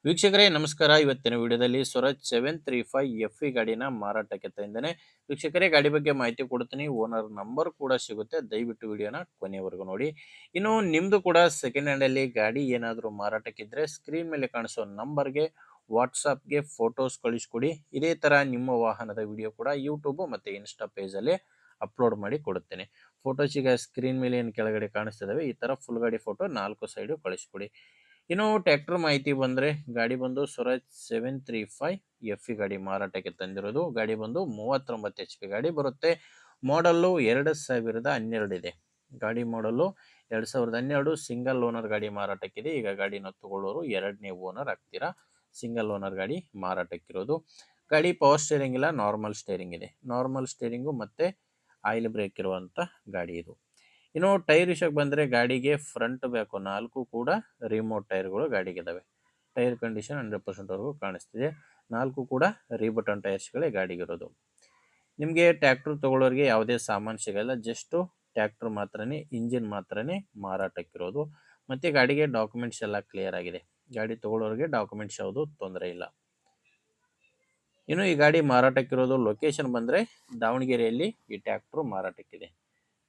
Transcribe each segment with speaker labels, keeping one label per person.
Speaker 1: ವೀಕ್ಷಕರೇ ನಮಸ್ಕಾರ. ಇವತ್ತಿನ ವಿಡಿಯೋದಲ್ಲಿ ಸ್ವರಾಜ್ 735 ಎಫ್ಇ ಗಾಡಿನ ಮಾರಾಟಕ್ಕೆ ತಂದಿದ್ದೇನೆ. ವೀಕ್ಷಕರೇ ಗಾಡಿ ಬಗ್ಗೆ ಮಾಹಿತಿ ಕೊಡ್ತೀನಿ. ಓನರ್ ನಂಬರ್ ಕೂಡ ಸಿಗುತ್ತೆ. ದಯವಿಟ್ಟು ವಿಡಿಯೋನ ಕೊನೆಯವರೆಗೂ ನೋಡಿ. ಇನ್ನು ನಿಮ್ದು ಕೂಡ ಸೆಕೆಂಡ್ ಹ್ಯಾಂಡ್ ಅಲ್ಲಿ ಗಾಡಿ ಏನಾದರೂ ಮಾರಾಟಕ್ಕಿದ್ರೆ ಸ್ಕ್ರೀನ್ ಮೇಲೆ ಕಾಣಿಸೋ ನಂಬರ್ಗೆ ವಾಟ್ಸಾಪ್ಗೆ ಫೋಟೋಸ್ ಕಳಿಸ್ಕೊಡಿ. ಇದೇ ತರ ನಿಮ್ಮ ವಾಹನದ ವಿಡಿಯೋ ಕೂಡ ಯೂಟ್ಯೂಬ್ ಮತ್ತೆ ಇನ್ಸ್ಟಾ ಪೇಜ್ ಅಲ್ಲಿ ಅಪ್ಲೋಡ್ ಮಾಡಿ ಕೊಡುತ್ತೇನೆ. ಫೋಟೋಸ್ ಈಗ ಸ್ಕ್ರೀನ್ ಮೇಲೆ ಏನು ಕೆಳಗಡೆ ಕಾಣಿಸ್ತಿದಾವೆ ಈ ತರ ಫುಲ್ ಗಾಡಿ ಫೋಟೋ 4 ಸೈಡು ಕಳಿಸ್ಕೊಡಿ. ಇನ್ನು ಟ್ರ್ಯಾಕ್ಟರ್ ಮಾಹಿತಿ ಬಂದರೆ ಗಾಡಿ ಬಂದು ಸ್ವರಾಜ್ 735 ಎಫ್ಇ ಗಾಡಿ ಮಾರಾಟಕ್ಕೆ ತಂದಿರೋದು. ಗಾಡಿ ಬಂದು 39 ಎಚ್ ಪಿ ಗಾಡಿ ಬರುತ್ತೆ. ಮಾಡಲ್ಲು 2012 ಇದೆ. ಗಾಡಿ ಮಾಡಲ್ಲು 2012 ಸಿಂಗಲ್ ಓನರ್ ಗಾಡಿ ಮಾರಾಟಕ್ಕಿದೆ. ಈಗ ಗಾಡಿನ ತಗೊಳ್ಳೋರು ಎರಡನೇ ಓನರ್ ಆಗ್ತೀರಾ. ಸಿಂಗಲ್ ಓನರ್ ಗಾಡಿ ಮಾರಾಟಕ್ಕಿರೋದು. ಗಾಡಿ ಪವರ್ ಸ್ಟೇರಿಂಗ್ ಇಲ್ಲ, ನಾರ್ಮಲ್ ಸ್ಟೇರಿಂಗ್ ಇದೆ. ನಾರ್ಮಲ್ ಸ್ಟೇರಿಂಗು ಮತ್ತೆ ಆಯಿಲ್ ಬ್ರೇಕ್ ಇರುವಂಥ ಗಾಡಿ ಇದು. ಇನ್ನು ಟೈರ್ ವಿಷಯಕ್ಕೆ ಬಂದರೆ ಗಾಡಿಗೆ ಫ್ರಂಟ್ ಬ್ಯಾಕು 4 ಕೂಡ ರಿಮೋಟ್ ಟೈರ್ಗಳು ಗಾಡಿಗೆ ಇದಾವೆ. ಟೈರ್ ಕಂಡೀಷನ್ 100% ವರೆಗೂ ಕಾಣಿಸ್ತಿದೆ. 4 ಕೂಡ ರೀಬಟನ್ ಟೈರ್ಸ್ಗಳೇ ಗಾಡಿಗಿರೋದು. ನಿಮಗೆ ಟ್ರ್ಯಾಕ್ಟರ್ ತೊಗೊಳ್ಳೋರಿಗೆ ಯಾವುದೇ ಸಾಮಾನು ಸಿಗಲ್ಲ. ಜಸ್ಟು ಟ್ರ್ಯಾಕ್ಟರ್ ಮಾತ್ರನೇ, ಇಂಜಿನ್ ಮಾತ್ರನೇ ಮಾರಾಟಕ್ಕಿರೋದು. ಮತ್ತು ಗಾಡಿಗೆ ಡಾಕ್ಯುಮೆಂಟ್ಸ್ ಎಲ್ಲ ಕ್ಲಿಯರ್ ಆಗಿದೆ. ಗಾಡಿ ತೊಗೊಳ್ಳೋರಿಗೆ ಡಾಕ್ಯುಮೆಂಟ್ಸ್ ಯಾವುದು ತೊಂದರೆ ಇಲ್ಲ. ಇನ್ನು ಈ ಗಾಡಿ ಮಾರಾಟಕ್ಕಿರೋದು ಲೊಕೇಶನ್ ಬಂದರೆ ದಾವಣಗೆರೆಯಲ್ಲಿ ಈ ಟ್ರ್ಯಾಕ್ಟ್ರು ಮಾರಾಟಕ್ಕಿದೆ.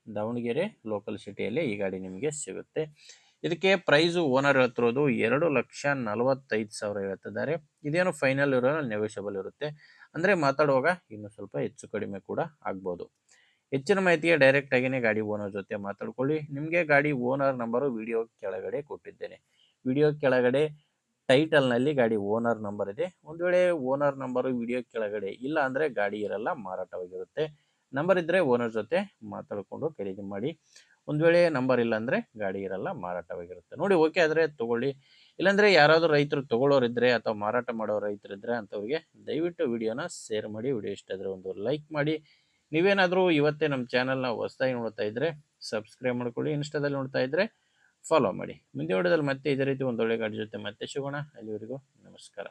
Speaker 1: ದಾವಣಗೆರೆ ಲೋಕಲ್ ಸಿಟಿಯಲ್ಲಿ ಈ ಗಾಡಿ ನಿಮಗೆ ಸಿಗುತ್ತೆ. ಇದಕ್ಕೆ ಪ್ರೈಸು ಓನರ್ ಹೇಳ್ತಿರೋದು 2,45,000 ಹೇಳ್ತಿದ್ದಾರೆ. ಇದೇನು ಫೈನಲ್ ಇರೋಲ್ಲ, ನೆಗೋಷಿಯಬಲ್ ಇರುತ್ತೆ. ಅಂದರೆ ಮಾತಾಡುವಾಗ ಇನ್ನೂ ಸ್ವಲ್ಪ ಹೆಚ್ಚು ಕಡಿಮೆ ಕೂಡ ಆಗ್ಬೋದು. ಹೆಚ್ಚಿನ ಮಾಹಿತಿಗೆ ಡೈರೆಕ್ಟ್ ಆಗಿನೇ ಗಾಡಿ ಓನರ್ ಜೊತೆ ಮಾತಾಡ್ಕೊಳ್ಳಿ. ನಿಮಗೆ ಗಾಡಿ ಓನರ್ ನಂಬರು ವಿಡಿಯೋ ಕೆಳಗಡೆ ಕೊಟ್ಟಿದ್ದೇನೆ. ವಿಡಿಯೋ ಕೆಳಗಡೆ ಟೈಟಲ್ನಲ್ಲಿ ಗಾಡಿ ಓನರ್ ನಂಬರ್ ಇದೆ. ಒಂದು ವೇಳೆ ಓನರ್ ನಂಬರು ವಿಡಿಯೋ ಕೆಳಗಡೆ ಇಲ್ಲ ಅಂದರೆ ಗಾಡಿ ಇರಲ್ಲ, ಮಾರಾಟವಾಗಿರುತ್ತೆ. ನಂಬರ್ ಇದ್ದರೆ ಓನರ್ ಜೊತೆ ಮಾತಾಡಿಕೊಂಡು ಖರೀದಿ ಮಾಡಿ. ಒಂದು ವೇಳೆ ನಂಬರ್ ಇಲ್ಲ ಅಂದರೆ ಗಾಡಿ ಇರಲ್ಲ, ಮಾರಾಟವಾಗಿರುತ್ತೆ. ನೋಡಿ ಓಕೆ ಆದರೆ ತೊಗೊಳ್ಳಿ. ಇಲ್ಲಾಂದರೆ ಯಾರಾದರೂ ರೈತರು ತೊಗೊಳ್ಳೋರಿದ್ದರೆ ಅಥವಾ ಮಾರಾಟ ಮಾಡೋ ರೈತರಿದ್ದರೆ ಅಂಥವ್ರಿಗೆ ದಯವಿಟ್ಟು ವಿಡಿಯೋನ ಶೇರ್ ಮಾಡಿ. ವಿಡಿಯೋ ಇಷ್ಟ ಆದರೆ ಒಂದು ಲೈಕ್ ಮಾಡಿ. ನೀವೇನಾದರೂ ಇವತ್ತೇ ನಮ್ಮ ಚಾನಲ್ನ ಹೊಸದಾಗಿ ನೋಡ್ತಾ ಇದ್ದರೆ ಸಬ್ಸ್ಕ್ರೈಬ್ ಮಾಡ್ಕೊಳ್ಳಿ. ಇನ್ಸ್ಟಾದಲ್ಲಿ ನೋಡ್ತಾ ಇದ್ದರೆ ಫಾಲೋ ಮಾಡಿ. ಮುಂದಿನ ವಿಡಿಯೋದಲ್ಲಿ ಮತ್ತೆ ಇದೇ ರೀತಿ ಒಂದೊಳ್ಳೆ ಗಾಡಿ ಜೊತೆ ಮತ್ತೆ ಸಿಗೋಣ. ಅಲ್ಲಿವರೆಗೂ ನಮಸ್ಕಾರ.